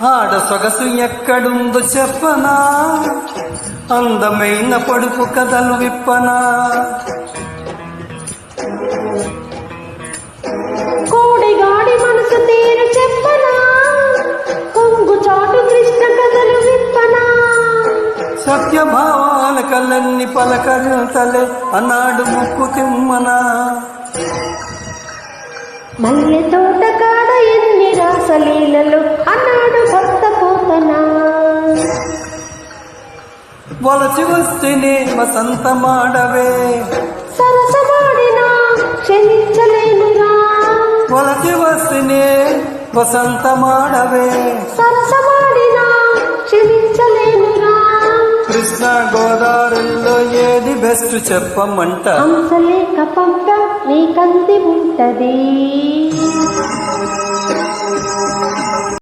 ఆడ సొగసు ఎక్కడుందో చెప్పనా, అందమైన పొడుపు కథలు విప్పనా. కోడిగాడి మనసు తీరు చెప్పనా, కొంగు చాటు కృష్ణ కథలు విప్పనా. సత్యభావాల కళ్ళన్ని పలకరింతలే అన్నాడు ముక్కు తిమ్మనా. మల్లె తోట కాడ ఎన్ని రాసలీలలు అన్నాడు భక్త పోతనా. వలసి వస్తేనే వసంతమాడవే, సరసమాడినా క్షమించలేనురా. వలసి వస్తేనే వసంతమాడవే, సరసమాడినా క్షమించలేనురా. కృష్ణ గోదావరిలో ఏది బెస్ట్ చెప్పమంట. హంసలేక పంట నీకంది ఉంటది.